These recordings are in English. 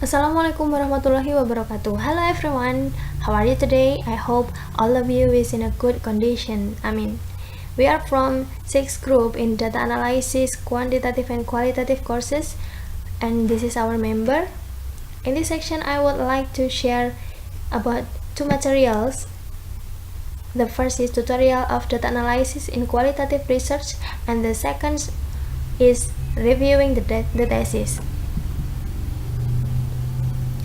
Assalamualaikum warahmatullahi wabarakatuh. Hello everyone, how are you today? I hope all of you is in a good condition. We are from 6th group in data analysis, quantitative and qualitative courses, and this is our member. In this section, I would like to share about two materials. The first is tutorial of data analysis in qualitative research, and the second is reviewing the thesis.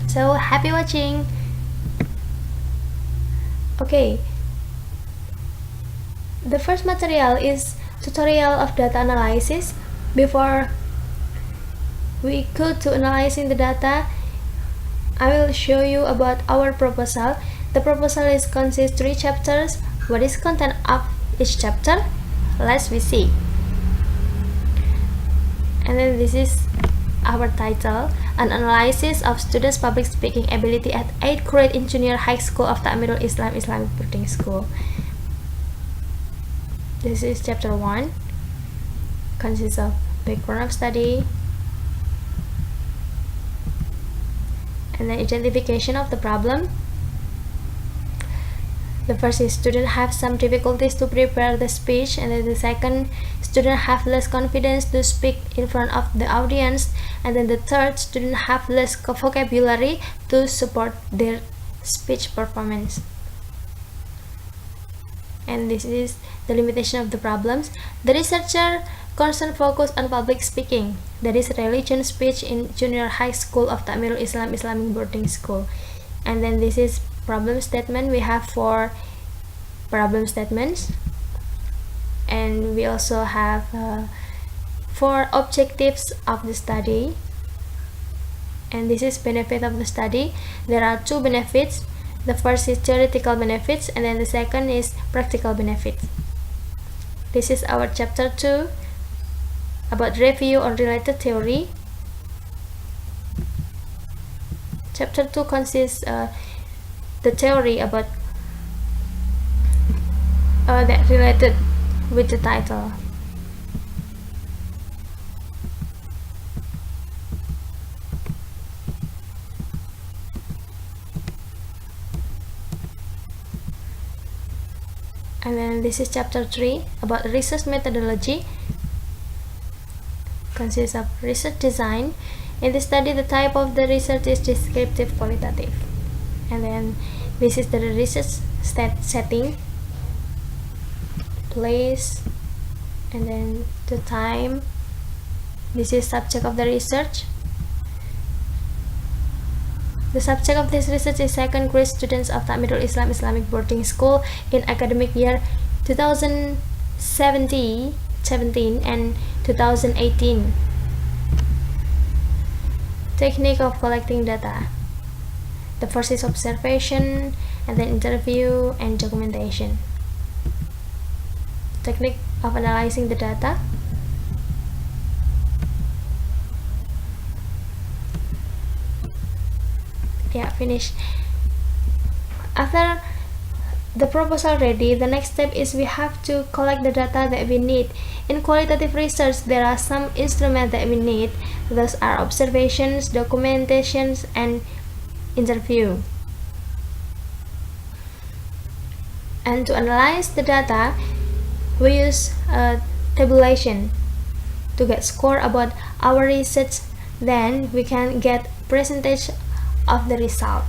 So happy watching. Okay, the first material is tutorial of data analysis. Before we go to analyzing the data, I will show you about our proposal. The proposal consists 3 chapters. What is content of each chapter? Let's see. And then this is our title, an analysis of students' public speaking ability at 8th grade in junior high school of Ta'mirul Islam Islamic boarding school. This is chapter 1, consists of background of study, and then identification of the problem. The first is student have some difficulties to prepare the speech, and then the second, student have less confidence to speak in front of the audience, and then the third, student have less vocabulary to support their speech performance. And this is the limitation of the problems. The researcher concern focus on public speaking, that is religion speech in junior high school of Ta'mirul Islam Islamic boarding school. And then this is problem statement. We have 4 problem statements, and we also have 4 objectives of the study, and this is benefit of the study. There are 2 benefits. The first is theoretical benefits, and then the second is practical benefits. This is our chapter 2 about review on related theory. Chapter 2 consists the theory about that related with the title. And then this is chapter 3 about research methodology, consists of research design. In this study, the type of the research is descriptive qualitative. And then this is the research setting, place, and then the time. This is subject of the research. The subject of this research is 2nd grade students of Ta'mirul Islam Islamic boarding school in academic year 2017 and 2018. Technique of collecting data. The first is observation, and then interview and documentation. Technique of analyzing the data. Yeah, finish. After the proposal ready, the next step is we have to collect the data that we need. In qualitative research, there are some instruments that we need. Those are observations, documentations, and interview. And to analyze the data, we use a tabulation to get score about our research. Then we can get percentage of the result.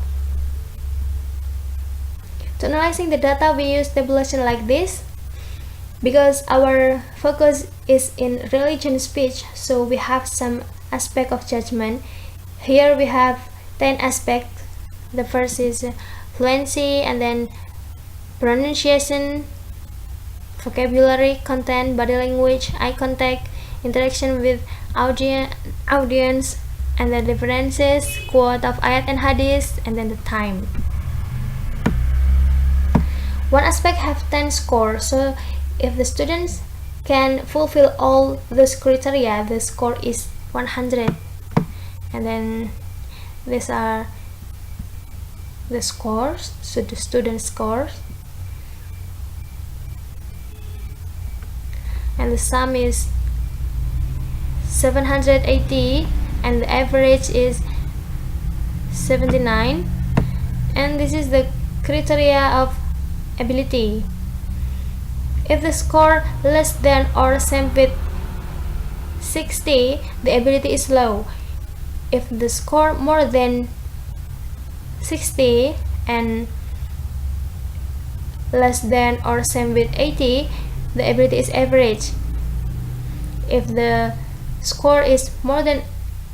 To analyzing the data, we use tabulation like this. Because our focus is in religion speech, so we have some aspect of judgment. Here we have 10 aspects. The first is fluency, and then pronunciation, vocabulary, content, body language, eye contact, interaction with audience, and the references, quote of ayat and hadith, and then the time. One aspect have 10 scores, so if the students can fulfill all those criteria, the score is 100. And then these are the scores, so the student scores. And the sum is 780 and the average is 79, and this is the criteria of ability. If the score less than or same with 60, the ability is low. If the score more than 60 and less than or same with 80, the ability is average. If the score is more than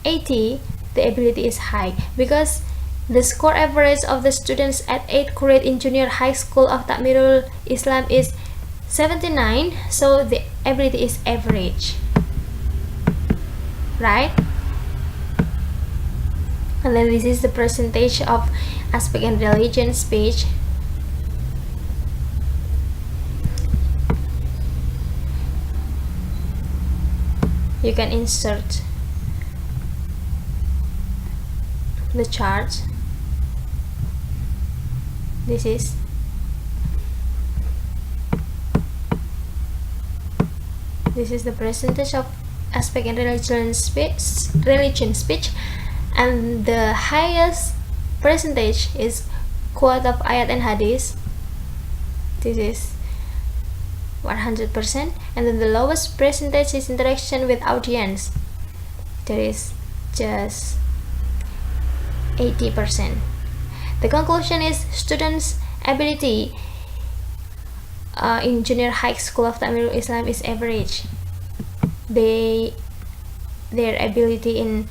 80, the ability is high. Because the score average of the students at 8th grade in junior high school of Takmirul Islam is 79, so the ability is average, right? And then this is the percentage of aspect and religion speech. You can insert the chart. This is the percentage of aspect and religion speech, and the highest percentage is quote of ayat and hadith. This is 100%, and then the lowest percentage is interaction with audience. There is just 80%. The conclusion is students' ability in junior high school of Takmirul Islam is average. Their ability in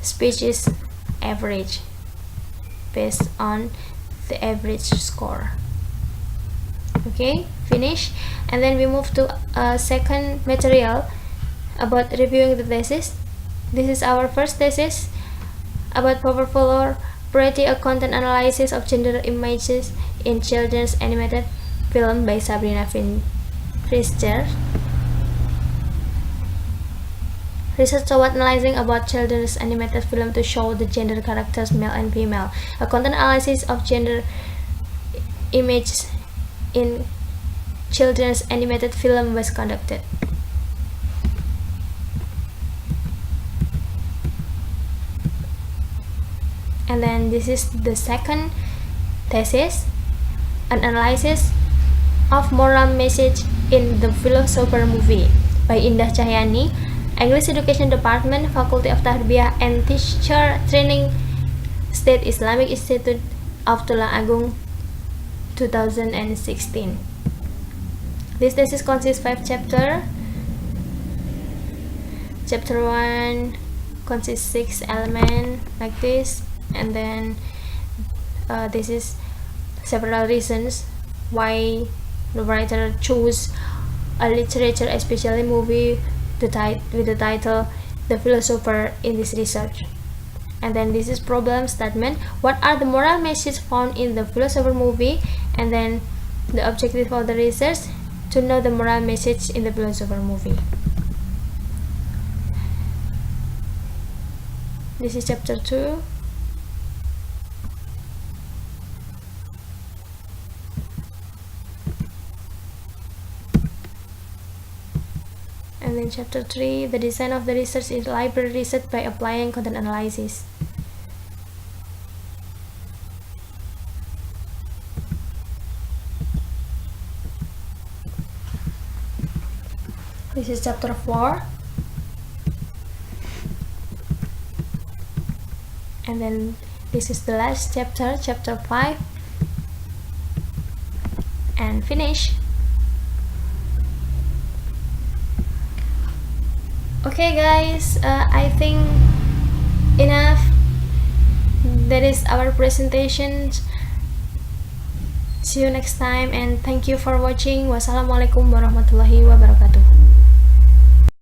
speech is average based on the average score. Okay, finish. And then we move to a second material about reviewing the thesis. This is our first thesis about powerful or pretty a content analysis of gender images in children's animated film by Sabrina Fischer. Research toward analyzing about children's animated film to show the gender characters male and female. A content analysis of gender images in children's animated film was conducted. And then this is the second thesis, an analysis of moral message in the Philosopher movie by Indah Cahyani, English Education Department, Faculty of Tarbiyah and Teacher Training, State Islamic Institute of Tulang Agung, 2016. This thesis consists 5 chapters. Chapter 1 consists 6 elements like this, and then this is several reasons why the writer chose a literature, especially movie, with the title The Philosopher in this research. And then this is problem statement. What are the moral messages found in the Philosopher movie? And then the objective of the research, to know the moral message in the Philosopher movie. This is chapter 2. And then chapter 3, the design of the research is library research by applying content analysis. This is chapter 4. And then this is the last chapter, chapter 5. And finish. Okay guys, I think enough. That is our presentation. See you next time, and thank you for watching. Wassalamualaikum warahmatullahi wabarakatuh.